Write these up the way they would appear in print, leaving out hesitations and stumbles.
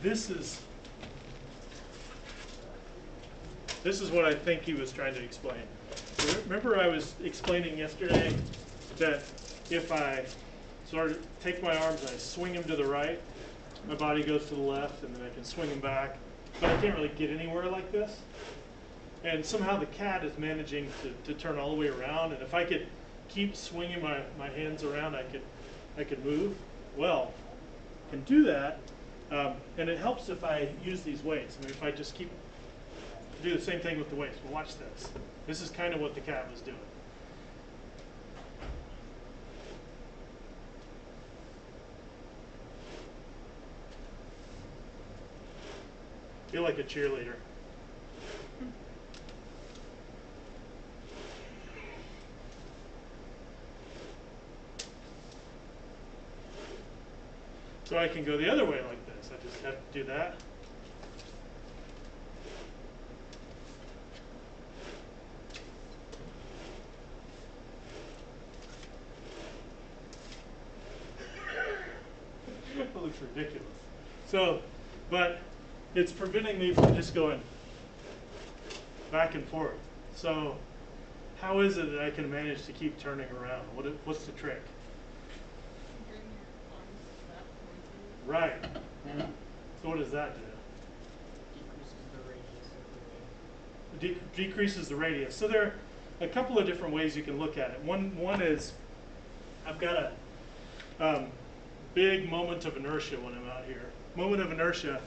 this is what I think he was trying to explain. Remember I was explaining yesterday that if I sort of take my arms and I swing them to the right, my body goes to the left, and then I can swing them back, but I can't really get anywhere like this. And somehow the cat is managing to turn all the way around, and if I could keep swinging my hands around, I could move. Well, I can do that, and it helps if I use these weights. I mean, if I just keep do the same thing with the weights. Well, watch this. This is kind of what the cat was doing. Feel like a cheerleader. So I can go the other way like this. I just have to do that. That looks ridiculous. So, but it's preventing me from just going back and forth. So how is it that I can manage to keep turning around? What's the trick? Right. So what does that do? Decreases the radius. So there are a couple of different ways you can look at it. One is I've got a big moment of inertia when I'm out here. Moment of inertia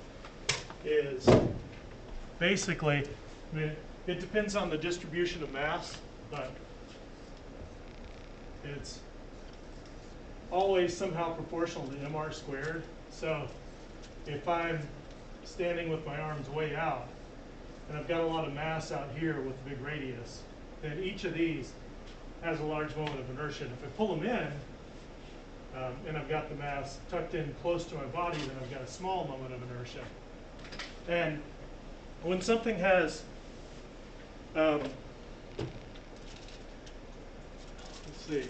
is basically, I mean, it depends on the distribution of mass, but it's always somehow proportional to mr squared. So if I'm standing with my arms way out, and I've got a lot of mass out here with a big radius, then each of these has a large moment of inertia. And if I pull them in, and I've got the mass tucked in close to my body, then I've got a small moment of inertia. And when something has, let's see,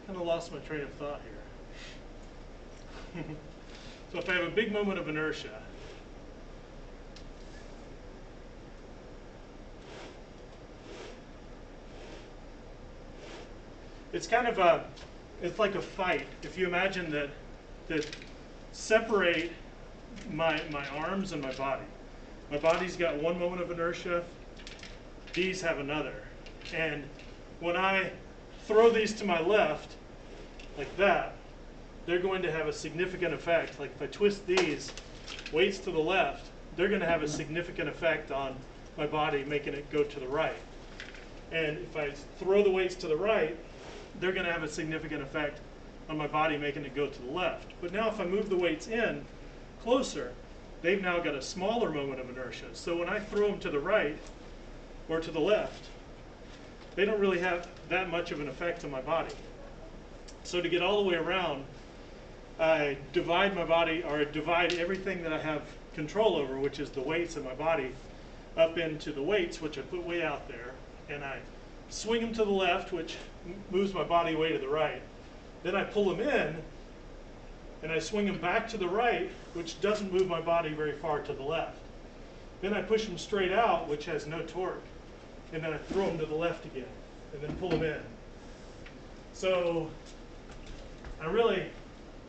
kind of lost my train of thought here. So if I have a big moment of inertia, it's kind of it's like a fight. If you imagine that separate my arms and my body. My body's got one moment of inertia, these have another. And when I throw these to my left, like that, they're going to have a significant effect. Like if I twist these weights to the left, they're going to have a significant effect on my body, making it go to the right. And if I throw the weights to the right, they're going to have a significant effect on my body, making it go to the left. But now if I move the weights in closer, they've now got a smaller moment of inertia. So when I throw them to the right or to the left, they don't really have that much of an effect on my body. So to get all the way around, I divide my body, or I divide everything that I have control over, which is the weights in my body, up into the weights, which I put way out there, and I swing them to the left, which moves my body way to the right. Then I pull them in, and I swing them back to the right, which doesn't move my body very far to the left. Then I push them straight out, which has no torque, and then I throw them to the left again, and then pull them in. So I really,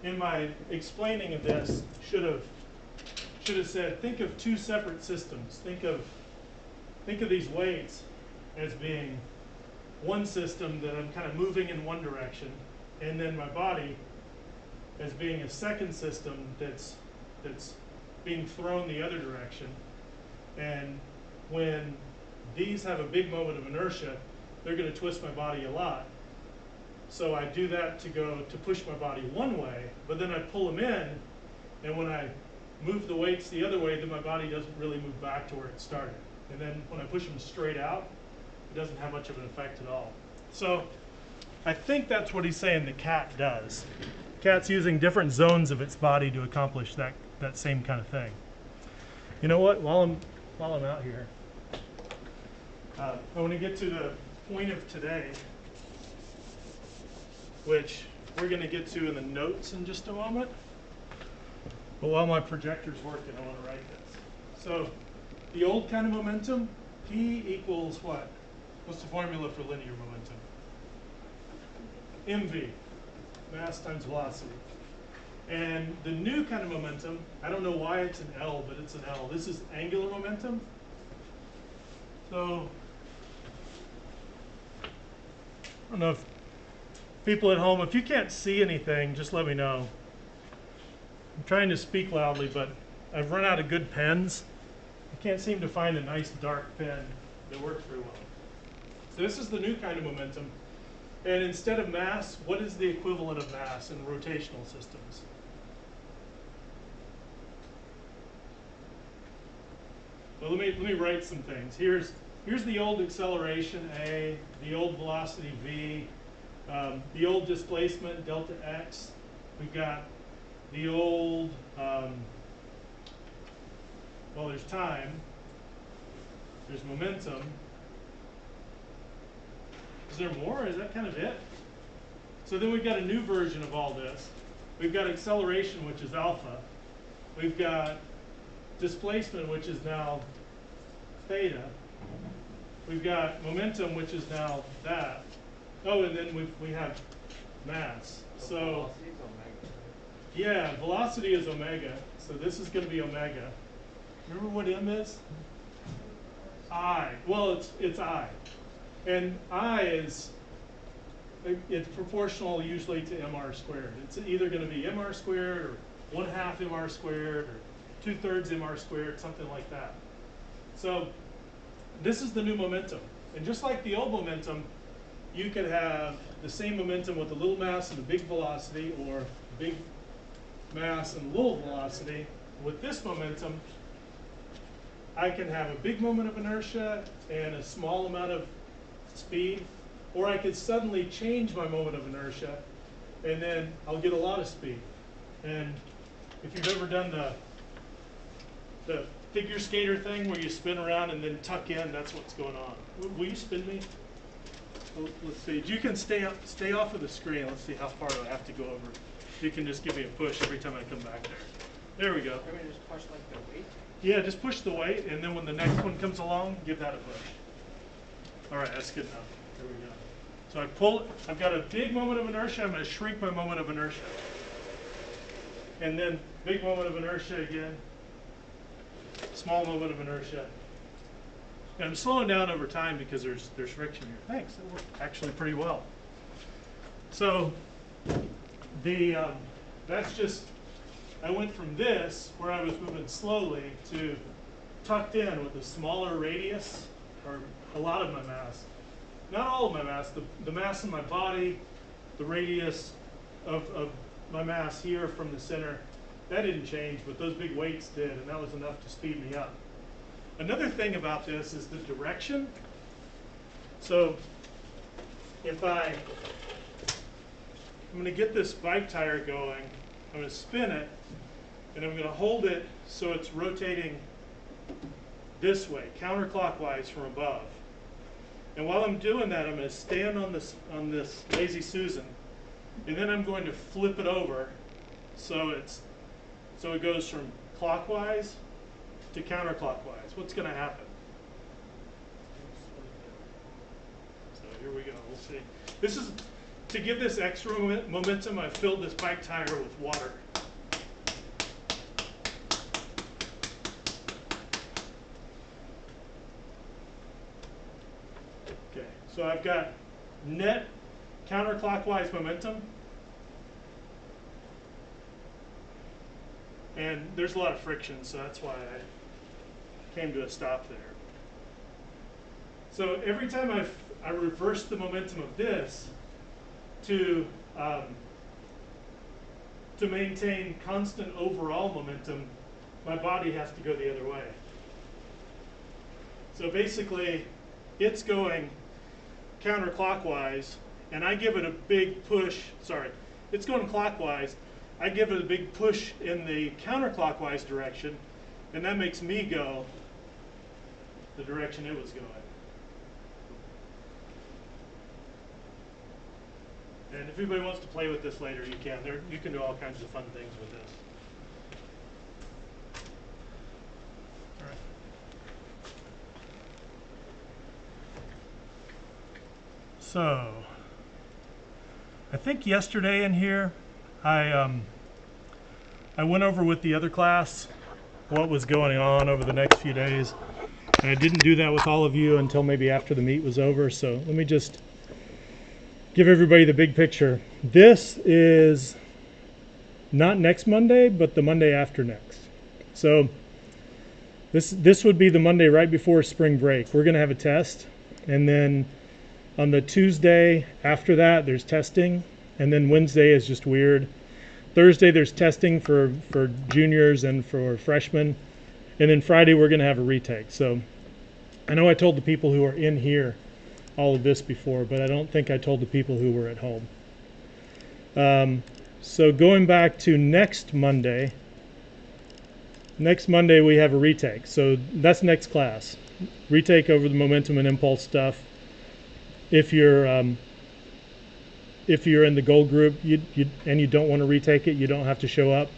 in my explaining of this, should have said, think of two separate systems. Think of these weights as being one system that I'm kind of moving in one direction, and then my body as being a second system that's being thrown the other direction. And when these have a big moment of inertia, they're going to twist my body a lot. So I do that to push my body one way, but then I pull them in, and when I move the weights the other way, then my body doesn't really move back to where it started. And then when I push them straight out, it doesn't have much of an effect at all. So I think that's what he's saying the cat does. The cat's using different zones of its body to accomplish that same kind of thing. You know what? While I'm out here, I want to get to the point of today, which we're going to get to in the notes in just a moment. But while my projector's working, I want to write this. So the old kind of momentum, P equals what? What's the formula for linear momentum? mv, mass times velocity. And the new kind of momentum, I don't know why it's an L, but it's an L. This is angular momentum. So, I don't know if people at home, if you can't see anything, just let me know. I'm trying to speak loudly, but I've run out of good pens. I can't seem to find a nice dark pen that works very well. So this is the new kind of momentum. And instead of mass, what is the equivalent of mass in rotational systems? Well, let me write some things. Here's the old acceleration, A, the old velocity, V, the old displacement, delta X. We've got the old, well, there's time, there's momentum. Is there more, or is that kind of it? So then we've got a new version of all this. We've got acceleration, which is alpha. We've got displacement, which is now theta. We've got momentum, which is now that. Oh, and then we have mass. So yeah, velocity is omega. So this is going to be omega. Remember what m is? I. Well, it's I. And I is, it's proportional usually to mr squared. It's either going to be mr squared or 1/2 mr squared or 2/3 mr squared, something like that. So this is the new momentum. And just like the old momentum, you could have the same momentum with a little mass and a big velocity, or big mass and little velocity. With this momentum, I can have a big moment of inertia and a small amount of speed, or I could suddenly change my moment of inertia and then I'll get a lot of speed. And if you've ever done the figure skater thing where you spin around and then tuck in, that's what's going on. Will you spin me? Well, let's see. You can stay off of the screen. Let's see how far do I have to go over. You can just give me a push every time I come back there. There we go. I'm going to just push like the weight? Yeah, just push the weight, and then when the next one comes along, give that a push. All right, that's good enough. There we go. So I pull, I've got a big moment of inertia. I'm going to shrink my moment of inertia. And then big moment of inertia again. Small moment of inertia. And I'm slowing down over time because there's friction here. Thanks, that worked actually pretty well. So that's just, I went from this, where I was moving slowly, to tucked in with a smaller radius, or a lot of my mass. Not all of my mass, the mass in my body, the radius of my mass here from the center, that didn't change, but those big weights did, and that was enough to speed me up. Another thing about this is the direction. So if I'm going to get this bike tire going, I'm going to spin it, and I'm going to hold it so it's rotating this way, counterclockwise from above. And while I'm doing that, I'm going to stand on this Lazy Susan, and then I'm going to flip it over so it goes from clockwise to counterclockwise. What's going to happen? So here we go. We'll see. This is to give this extra momentum. I filled this bike tire with water. Okay, so I've got net counterclockwise momentum. And there's a lot of friction, so that's why I came to a stop there. So every time I reverse the momentum of this to maintain constant overall momentum, my body has to go the other way. So basically, it's going counterclockwise, and I give it a big push. Sorry, it's going clockwise. I give it a big push in the counterclockwise direction, and that makes me go the direction it was going. And if anybody wants to play with this later, you can. You can do all kinds of fun things with this. All right. So, I think yesterday in here, I went over with the other class what was going on over the next few days. And I didn't do that with all of you until maybe after the meet was over. So let me just give everybody the big picture. This is not next Monday, but the Monday after next. So this would be the Monday right before spring break. We're going to have a test, and then on the Tuesday after that, there's testing, and then Wednesday is just weird. Thursday, there's testing for juniors and for freshmen, and then Friday, we're going to have a retake. So I know I told the people who are in here all of this before, but I don't think I told the people who were at home. So going back to next Monday we have a retake. So that's next class. Retake over the momentum and impulse stuff. If you're in the gold group and you don't want to retake it, you don't have to show up.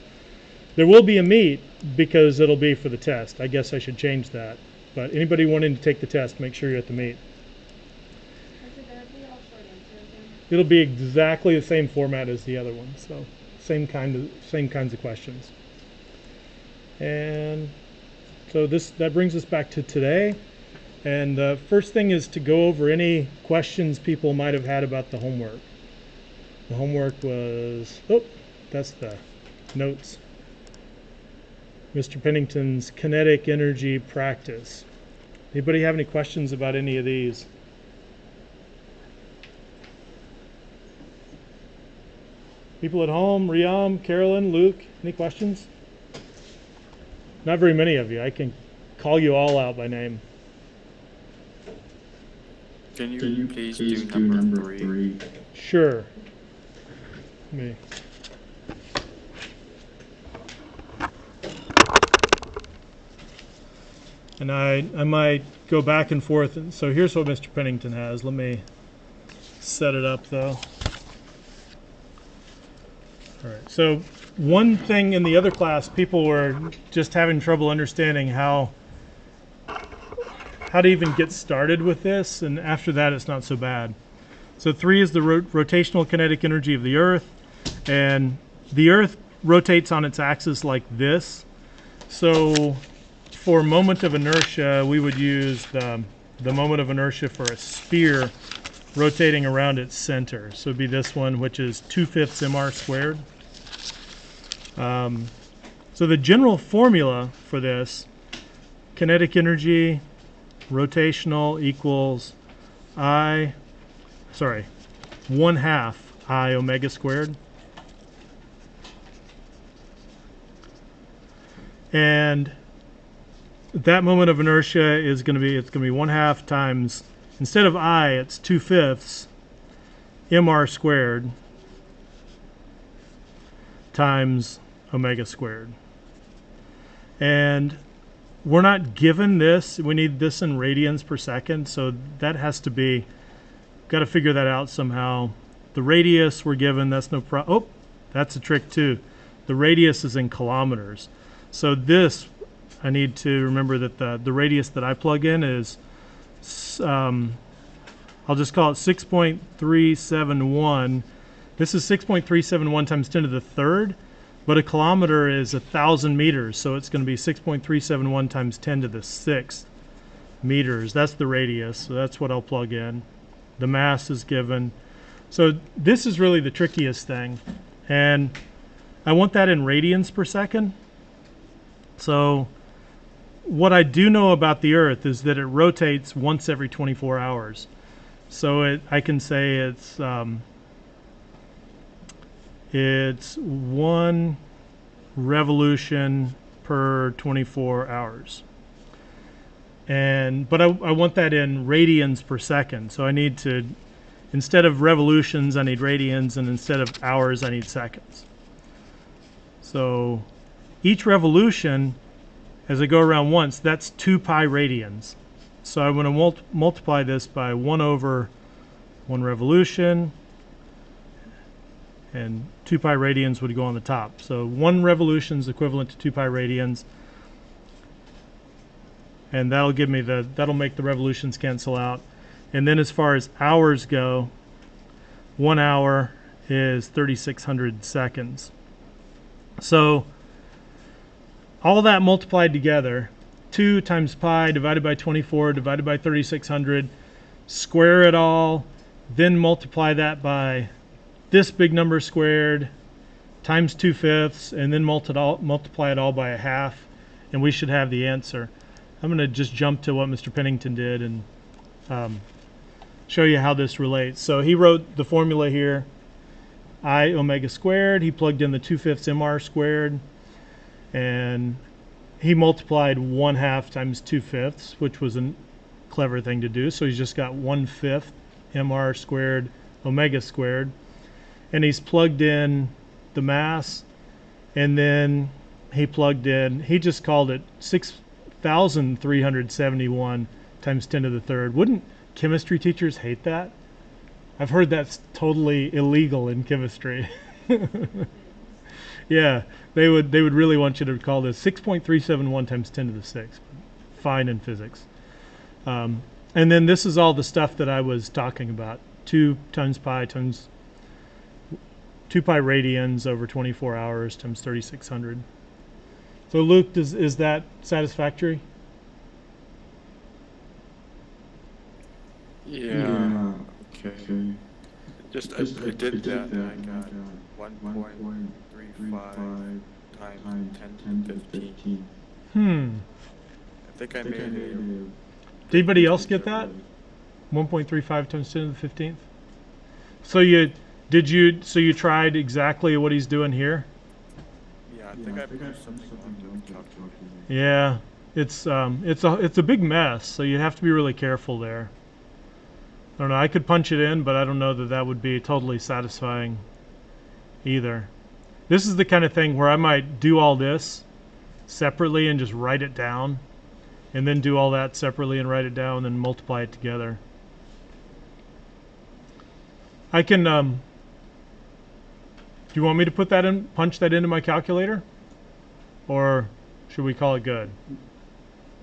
There will be a meet because it'll be for the test. I guess I should change that. But anybody wanting to take the test, make sure you're at the meet. It'll be exactly the same format as the other one, so same kinds of questions. And so that brings us back to today. And the first thing is to go over any questions people might have had about the homework. The homework was, that's the notes. Mr. Pennington's kinetic energy practice. Anybody have any questions about any of these? People at home, Riam, Carolyn, Luke, any questions? Not very many of you. I can call you all out by name. Can you please do number 3? Sure. Me. And I might go back and forth. So here's what Mr. Pennington has. Let me set it up though. All right. So one thing in the other class, people were just having trouble understanding how to even get started with this, and after that it's not so bad. So 3 is the rotational kinetic energy of the Earth, and the Earth rotates on its axis like this. So for moment of inertia, we would use the moment of inertia for a sphere rotating around its center. So it'd be this one, which is 2/5 mr squared. So the general formula for this, kinetic energy rotational equals 1/2 I omega squared. And that moment of inertia is going to be, it's going to be 1/2 times, instead of I, it's 2/5 mr squared times omega squared. And we're not given this. We need this in radians per second, so that has to be, got to figure that out somehow. The radius we're given, that's no problem. Oh, that's a trick too. The radius is in kilometers. So this, I need to remember that the radius that I plug in is, I'll just call it 6.371. This is 6.371 times 10 to the third, but a kilometer is 1,000 meters, so it's going to be 6.371 times 10 to the 6th meters. That's the radius, so that's what I'll plug in. The mass is given. So this is really the trickiest thing, and I want that in radians per second. So what I do know about the Earth is that it rotates once every 24 hours. So I can say it's 1 revolution per 24 hours. But I want that in radians per second. So I need to, instead of revolutions, I need radians, and instead of hours, I need seconds. So each revolution, as I go around once, that's 2 pi radians. So I want to multiply this by 1 over 1 revolution, and 2 pi radians would go on the top. So 1 revolution is equivalent to 2 pi radians, and that'll give me that'll make the revolutions cancel out. And then as far as hours go, 1 hour is 3,600 seconds. So all that multiplied together, 2 times pi divided by 24 divided by 3,600, square it all, then multiply that by this big number squared times 2/5, and then multiply it all by 1/2, and we should have the answer. I'm going to just jump to what Mr. Pennington did and show you how this relates. So he wrote the formula here, I omega squared. He plugged in the 2/5 mr squared, and he multiplied 1/2 times 2/5, which was a clever thing to do. So he's just got 1/5 mr squared omega squared, and he's plugged in the mass, and then he just called it 6,371 times 10 to the third. Wouldn't chemistry teachers hate that? I've heard that's totally illegal in chemistry. Yeah, they would really want you to call this 6.371 times 10 to the 6th. Fine in physics. And then this is all the stuff that I was talking about. 2 times pi times 2 pi radians over 24 hours times 3,600. So Luke, is that satisfactory? Yeah. Okay. Just I did that and I got 1.35 times 10 to the 15. I think I made it. Did anybody else get that? 1.35 times 10 to the 15th? So you tried exactly what he's doing here? Yeah, I think I put something onto the calculator. Yeah, it's a big mess, so you have to be really careful there. I don't know, I could punch it in, but I don't know that would be totally satisfying either. This is the kind of thing where I might do all this separately and just write it down, and then do all that separately and write it down, and then multiply it together. I can, do you want me to put that in, punch that into my calculator? Or should we call it good?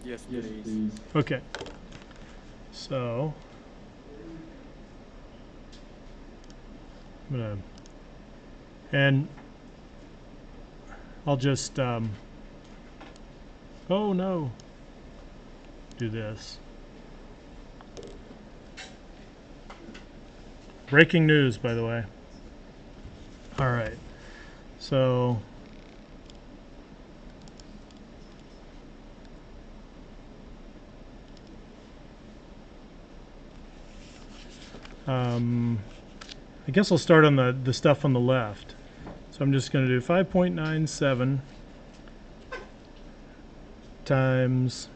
Yes, please. Okay. So, I'm gonna, and I'll just, oh no, do this. Breaking news, by the way. All right, so I guess I'll start on the stuff on the left. So I'm just going to do 5.97 times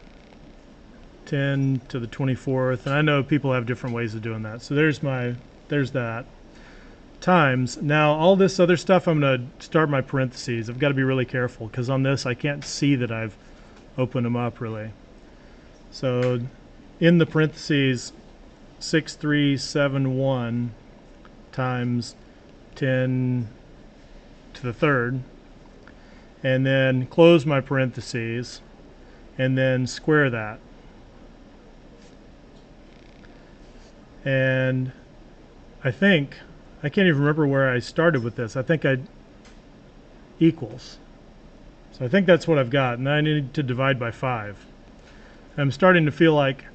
10 to the 24th, and I know people have different ways of doing that. So there's that. Times, now all this other stuff, I'm going to start my parentheses. I've got to be really careful because on this I can't see that I've opened them up really. So in the parentheses, 6,371 times 10 to the third, and then close my parentheses, and then square that. And I think, I can't even remember where I started with this. I think I equals. So I think that's what I've got, and I need to divide by 5. I'm starting to feel like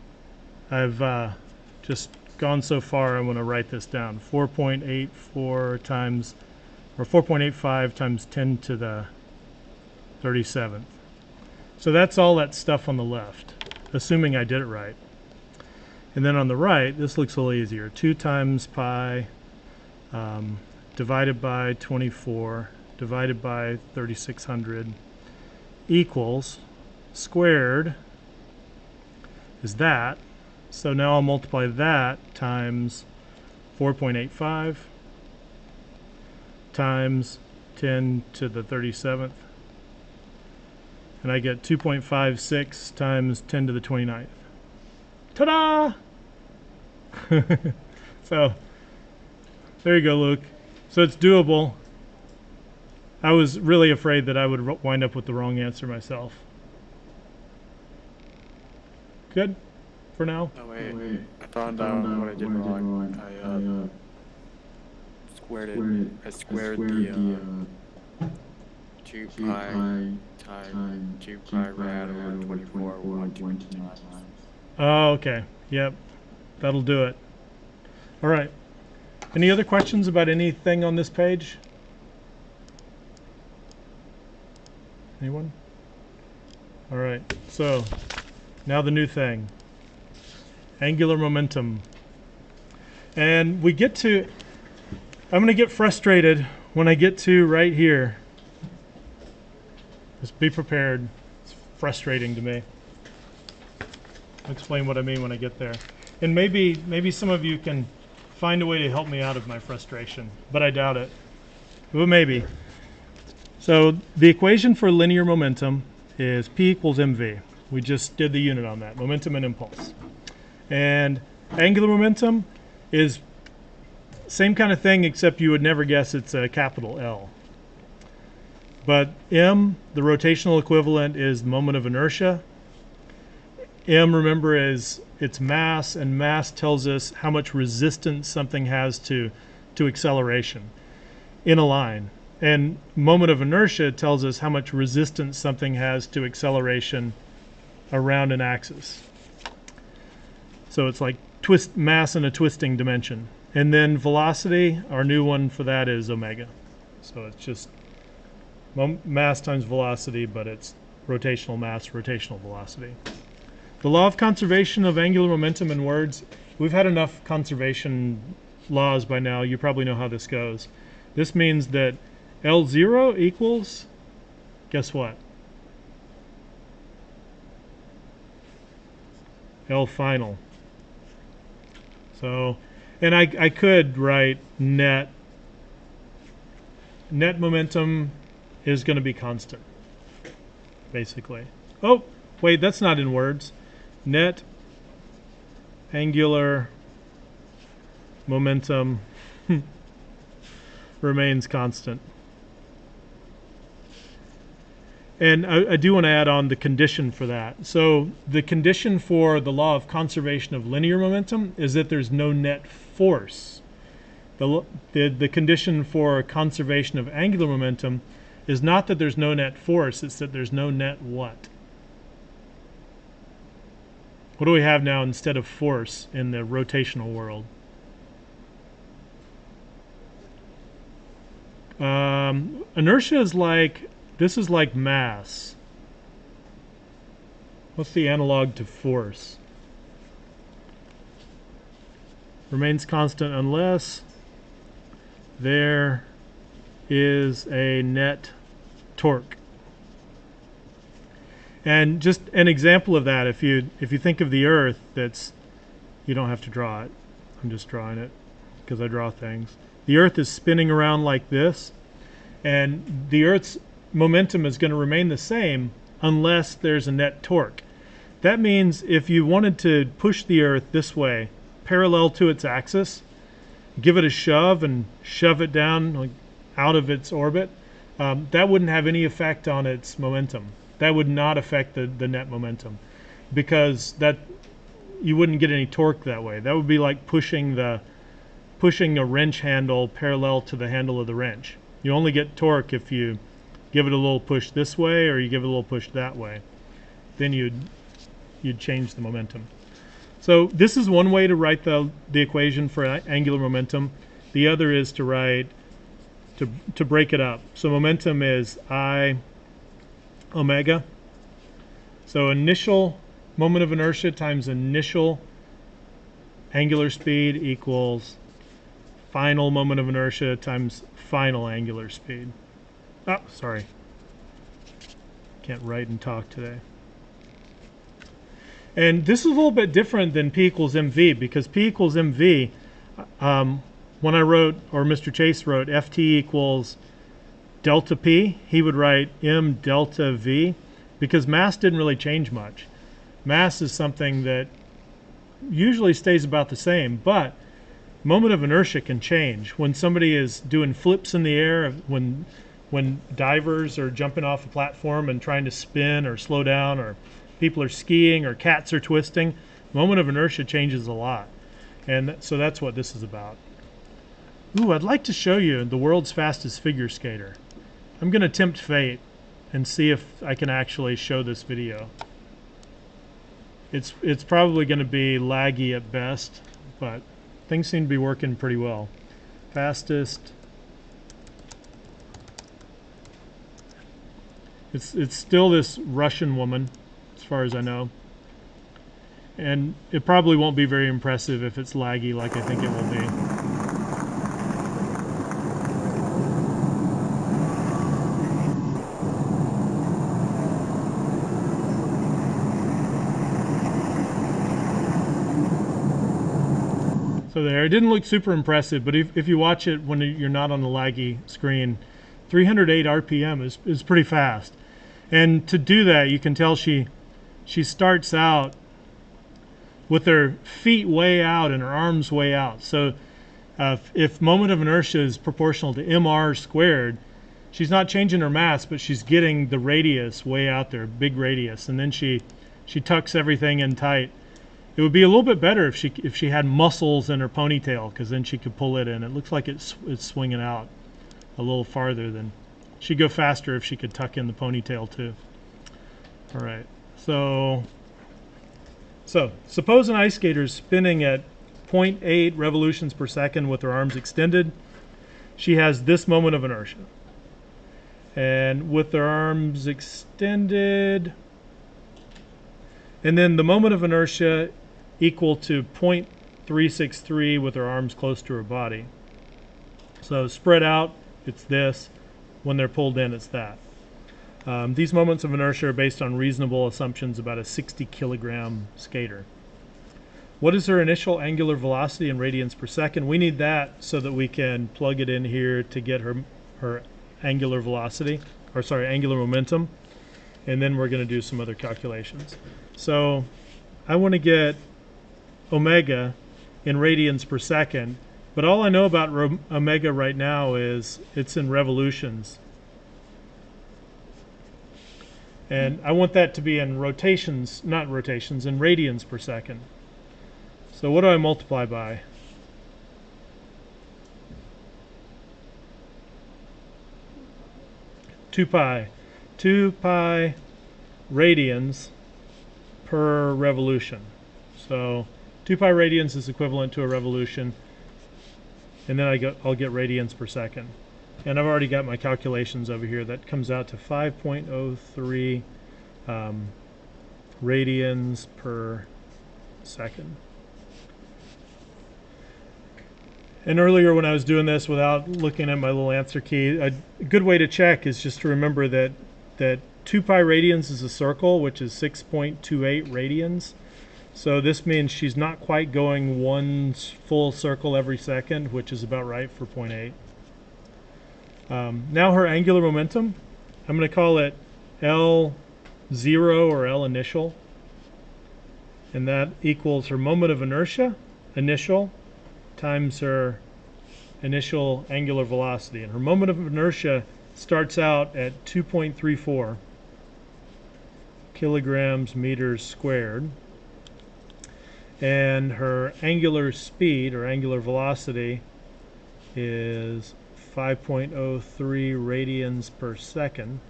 I've just gone so far. I'm going to write this down. 4.84 times, or 4.85 times 10 to the 37th. So that's all that stuff on the left, assuming I did it right. And then on the right, this looks a little easier. 2 times pi divided by 24 divided by 3,600 equals squared is that. So now I'll multiply that times 4.85 times 10 to the 37th. And I get 2.56 times 10 to the 29th. Ta-da! So, there you go, Luke. So it's doable. I was really afraid that I would wind up with the wrong answer myself. Good for now? Oh wait, I found out what I did wrong. I squared it. I squared the 2 pi times 2 pi rad over 24 120 times. Oh, okay. Yep. That'll do it. All right. Any other questions about anything on this page? Anyone? All right. So now the new thing. Angular momentum. And we get to, I'm going to get frustrated when I get to right here. Just be prepared. It's frustrating to me. I'll explain what I mean when I get there. And maybe some of you can find a way to help me out of my frustration, but I doubt it. But maybe. So the equation for linear momentum is P equals mv. We just did the unit on that, momentum and impulse. And angular momentum is same kind of thing, except you would never guess it's a capital L. But m, the rotational equivalent, is the moment of inertia. M, remember, is its mass, and mass tells us how much resistance something has to acceleration in a line. And moment of inertia tells us how much resistance something has to acceleration around an axis. So it's like mass in a twisting dimension. And then velocity, our new one for that is omega. So it's just mass times velocity, but it's rotational mass, rotational velocity. The law of conservation of angular momentum in words, we've had enough conservation laws by now. You probably know how this goes. This means that L0 equals, guess what? L final. So, and I could write net momentum is going to be constant, basically. Oh, wait, that's not in words. Net angular momentum remains constant. And I do want to add on the condition for that. So the condition for the law of conservation of linear momentum is that there's no net force. The condition for conservation of angular momentum is not that there's no net force, it's that there's no net what? What do we have now instead of force in the rotational world? Inertia is like, this is like mass. What's the analog to force? Remains constant unless there is a net torque. And just an example of that, if you think of the Earth, you don't have to draw it. I'm just drawing it because I draw things. The Earth is spinning around like this, and the Earth's momentum is going to remain the same unless there's a net torque. That means if you wanted to push the Earth this way, parallel to its axis, give it a shove and shove it down out of its orbit, that wouldn't have any effect on its momentum. That would not affect the net momentum, because you wouldn't get any torque that way. That would be like pushing a wrench handle parallel to the handle of the wrench. You only get torque if you give it a little push this way or you give it a little push that way. Then you'd change the momentum. So this is one way to write the equation for angular momentum. The other is to write to break it up. So momentum is I omega. So initial moment of inertia times initial angular speed equals final moment of inertia times final angular speed. Oh, sorry. Can't write and talk today. And this is a little bit different than P equals mv, because P equals mv, when I wrote, or Mr. Chase wrote, Ft equals delta P, he would write m delta V, because mass didn't really change much. Mass is something that usually stays about the same, but moment of inertia can change. When somebody is doing flips in the air, when divers are jumping off a platform and trying to spin or slow down, or people are skiing or cats are twisting, moment of inertia changes a lot. And so that's what this is about. Ooh, I'd like to show you the world's fastest figure skater. I'm going to tempt fate and see if I can actually show this video. It's probably going to be laggy at best, but things seem to be working pretty well. Fastest. It's still this Russian woman, as far as I know. And it probably won't be very impressive if it's laggy like I think it will be. So there, it didn't look super impressive, but if you watch it when you're not on the laggy screen, 308 RPM is pretty fast. And to do that, you can tell she starts out with her feet way out and her arms way out. So if moment of inertia is proportional to mr squared, she's not changing her mass, but she's getting the radius way out there, big radius, and then she tucks everything in tight. It would be a little bit better if she had muscles in her ponytail, because then she could pull it in. It looks like it's swinging out a little farther than. She'd go faster if she could tuck in the ponytail too. All right, so suppose an ice skater is spinning at 0.8 revolutions per second with her arms extended. She has this moment of inertia. And with her arms extended, and then the moment of inertia equal to 0.363 with her arms close to her body. So spread out, it's this. When they're pulled in, it's that. These moments of inertia are based on reasonable assumptions about a 60 kilogram skater. What is her initial angular velocity in radians per second? We need that so that we can plug it in here to get her angular velocity, or sorry, angular momentum. And then we're going to do some other calculations. So I want to get omega in radians per second, but all I know about omega right now is it's in revolutions. And I want that to be in rotations, not rotations, in radians per second. So what do I multiply by? Two pi radians per revolution. So 2 pi radians is equivalent to a revolution, and then I'll get radians per second. And I've already got my calculations over here. That comes out to 5.03 radians per second. And earlier when I was doing this without looking at my little answer key, a good way to check is just to remember that 2 pi radians is a circle, which is 6.28 radians. So this means she's not quite going one full circle every second, which is about right for 0.8. Now her angular momentum, I'm going to call it L0 or L initial. And that equals her moment of inertia, initial, times her initial angular velocity. And her moment of inertia starts out at 2.34 kilograms meters squared. And her angular speed, or angular velocity, is 5.03 radians per second.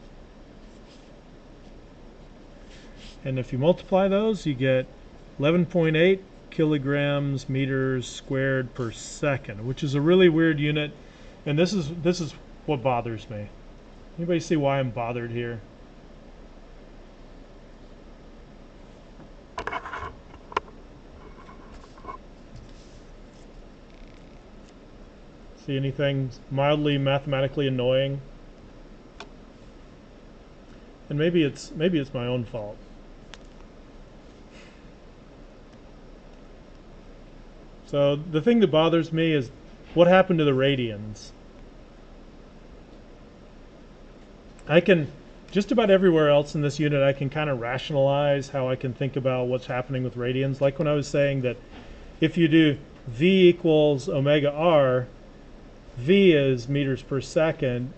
And if you multiply those, you get 11.8 kilograms meters squared per second, which is a really weird unit. And this is what bothers me. Anybody see why I'm bothered here? See anything mildly mathematically annoying? And maybe it's my own fault. So the thing that bothers me is what happened to the radians. I can, just about everywhere else in this unit, I can kind of rationalize how I can think about what's happening with radians. Like when I was saying that if you do V equals omega r, V is meters per second,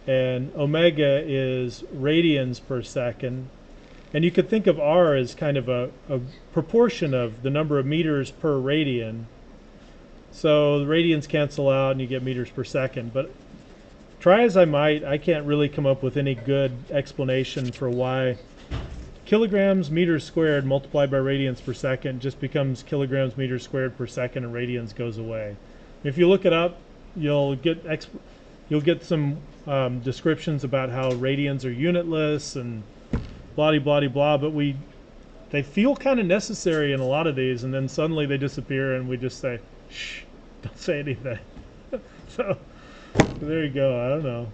and omega is radians per second. And you could think of r as kind of a proportion of the number of meters per radian. So the radians cancel out and you get meters per second. But try as I might, I can't really come up with any good explanation for why kilograms meters squared multiplied by radians per second just becomes kilograms meters squared per second, and radians goes away. If you look it up, you'll get some descriptions about how radians are unitless and blah blah blah, but they feel kind of necessary in a lot of these, and then suddenly they disappear and we just say, shh, don't say anything. So there you go. I don't know.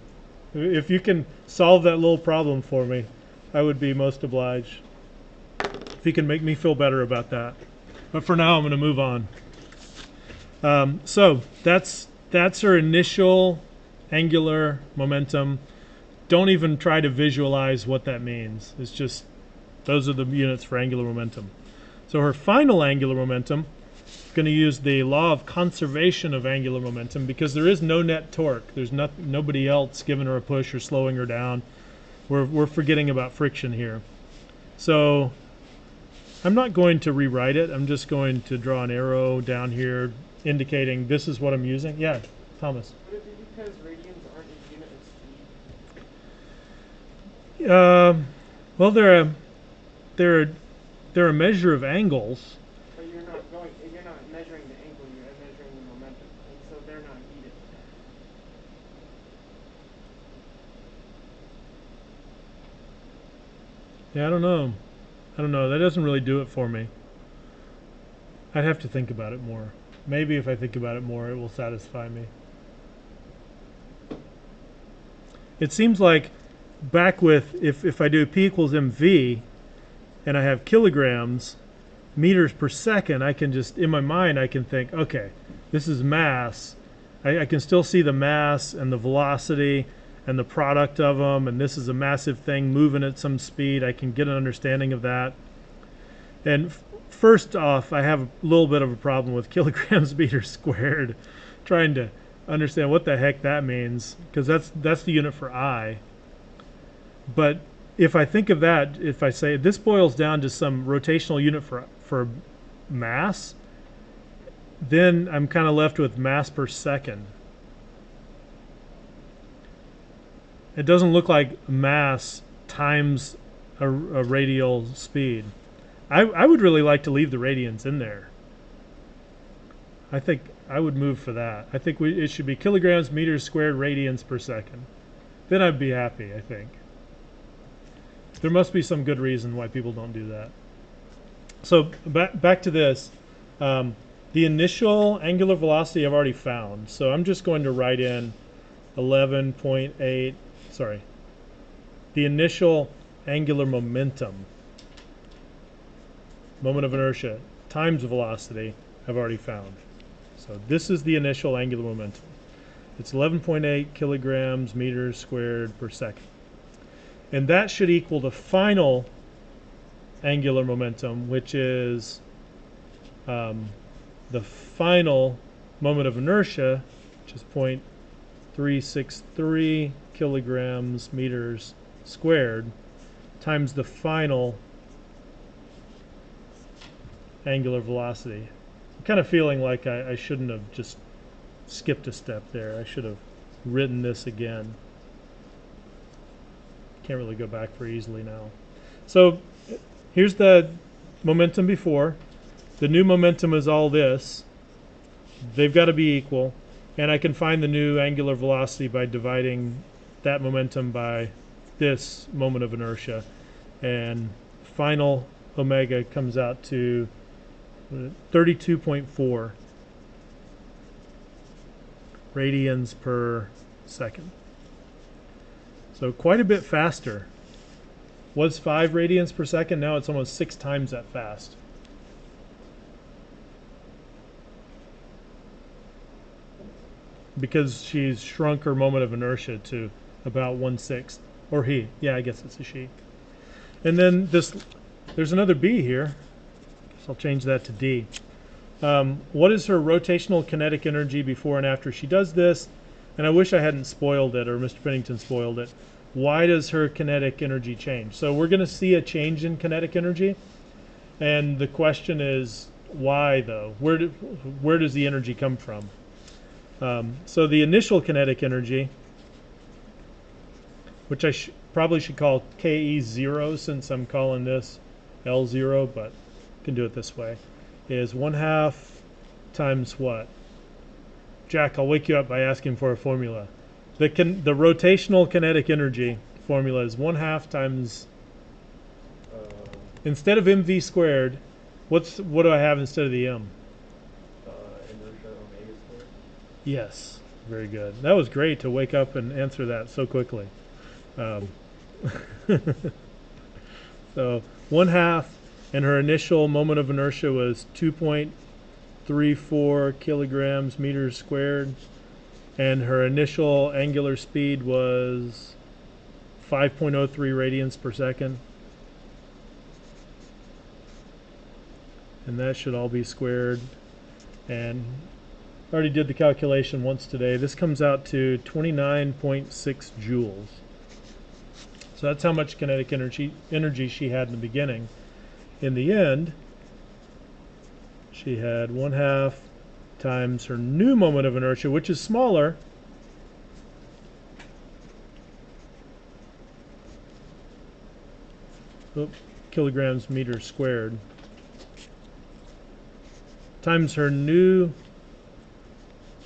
If you can solve that little problem for me, I would be most obliged. If you can make me feel better about that. But for now, I'm going to move on. So that's our initial angular momentum. Don't even try to visualize what that means. It's just, those are the units for angular momentum. So her final angular momentum, going to use the law of conservation of angular momentum, because there is no net torque. There's nobody else giving her a push or slowing her down. We're forgetting about friction here. So I'm not going to rewrite it. I'm just going to draw an arrow down here indicating this is what I'm using. Yeah, Thomas. Would it be because radians aren't a unit of speed? Well, they're a measure of angles. But you're not measuring the angle, you're measuring the momentum, and so they're not heated. Yeah, I don't know. That doesn't really do it for me. I'd have to think about it more. Maybe if I think about it more, it will satisfy me. It seems like back with, if I do P equals mv, and I have kilograms, meters per second, I can just, in my mind, I can think, okay, this is mass. I can still see the mass and the velocity and the product of them, and this is a massive thing moving at some speed. I can get an understanding of that. And first off, I have a little bit of a problem with kilograms meters squared, trying to understand what the heck that means, because that's the unit for I. But if I think of that, if I say this boils down to some rotational unit for mass, then I'm kind of left with mass per second. It doesn't look like mass times a radial speed. I would really like to leave the radians in there. I think I would move for that. I think it should be kilograms meters squared radians per second. Then I'd be happy, I think. There must be some good reason why people don't do that. So back to this. The initial angular velocity I've already found. So I'm just going to write in 11.8, sorry, the initial angular momentum, moment of inertia, times velocity, I've already found. So this is the initial angular momentum. It's 11.8 kilograms meters squared per second. And that should equal the final angular momentum, which is the final moment of inertia, which is 0.363 kilograms meters squared, times the final angular velocity. I'm kind of feeling like I shouldn't have just skipped a step there. I should have written this again. Can't really go back very easily now. So here's the momentum before. The new momentum is all this. They've got to be equal. And I can find the new angular velocity by dividing that momentum by this moment of inertia. And final omega comes out to 32.4 radians per second. So quite a bit faster. Was 5 radians per second, now it's almost 6 times that fast. Because she's shrunk her moment of inertia to about 1/6. Or he. Yeah, I guess it's a she. And then there's another B here. So I'll change that to D. What is her rotational kinetic energy before and after she does this? And I wish I hadn't spoiled it, or Mr. Pennington spoiled it. Why does her kinetic energy change? So we're going to see a change in kinetic energy. And the question is, why though? Where does the energy come from? So the initial kinetic energy, which I probably should call KE0 since I'm calling this L0, but I can do it this way, is 1/2 times what? Jack, I'll wake you up by asking for a formula. The rotational kinetic energy formula is 1/2 times, instead of mv squared, what do I have instead of the m? Inertia omega squared. Yes, very good. That was great to wake up and answer that so quickly. So 1/2, and her initial moment of inertia was 2.34 kilograms meters squared, and her initial angular speed was 5.03 radians per second. And that should all be squared. And I already did the calculation once today. This comes out to 29.6 joules. So that's how much kinetic energy she had in the beginning. In the end, she had 1/2 times her new moment of inertia, which is smaller. Kilograms meters squared. Times her new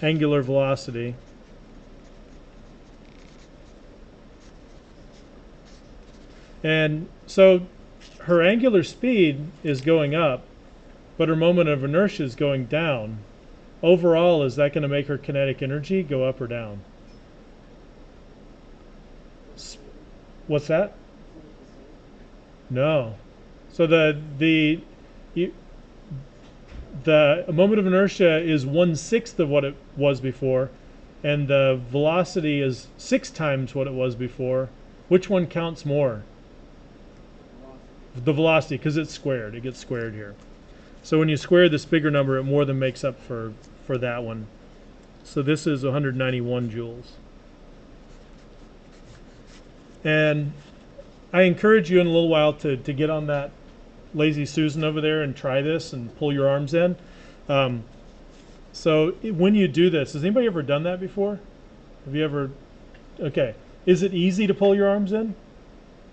angular velocity. And so her angular speed is going up, but her moment of inertia is going down. Overall, is that going to make her kinetic energy go up or down? What's that? No. So the moment of inertia is 1/6 of what it was before, and the velocity is 6 times what it was before. Which one counts more? The velocity, because it's squared. It gets squared here. So when you square this bigger number, it more than makes up for that one. So this is 191 joules. And I encourage you in a little while to get on that Lazy Susan over there and try this and pull your arms in. So when you do this, has anybody ever done that before? Have you ever? Okay. Is it easy to pull your arms in?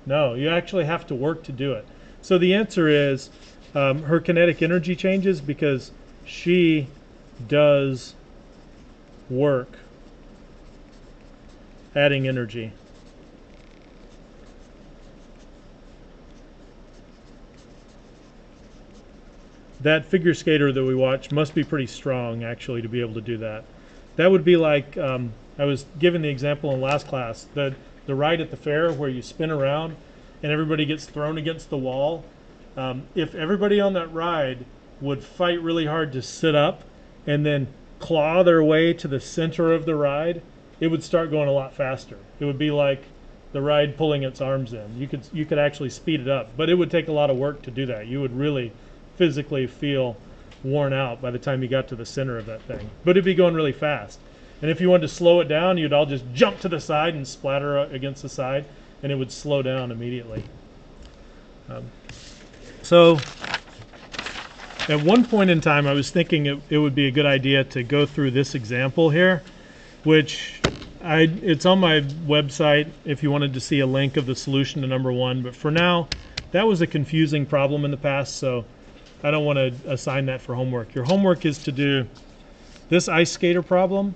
No, you actually have to work to do it. So the answer is her kinetic energy changes because she does work adding energy. That figure skater that we watch must be pretty strong, actually, to be able to do that. That would be like, I was given the example in last class, the ride at the fair where you spin around and everybody gets thrown against the wall. If everybody on that ride would fight really hard to sit up and then claw their way to the center of the ride, it would start going a lot faster. It would be like the ride pulling its arms in. You could actually speed it up, but it would take a lot of work to do that. You would really physically feel worn out by the time you got to the center of that thing. But it'd be going really fast. And if you wanted to slow it down, you'd all just jump to the side and splatter against the side, and it would slow down immediately. So at one point in time, I was thinking it would be a good idea to go through this example here, which it's on my website if you wanted to see a link of the solution to number 1. But for now, that was a confusing problem in the past, so I don't want to assign that for homework. Your homework is to do this ice skater problem,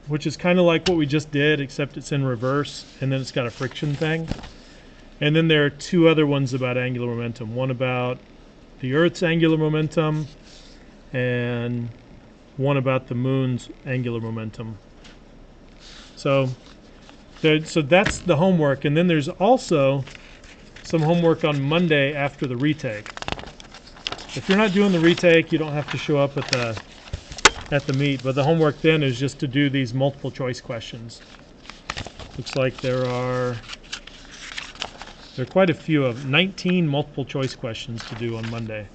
which is kind of like what we just did, except it's in reverse, and then it's got a friction thing. And then there are 2 other ones about angular momentum. One about the Earth's angular momentum, and one about the Moon's angular momentum. So that's the homework. And then there's also some homework on Monday after the retake. If you're not doing the retake, you don't have to show up at the meet, but the homework then is just to do these multiple choice questions. Looks like there are quite a few of 19 multiple choice questions to do on Monday.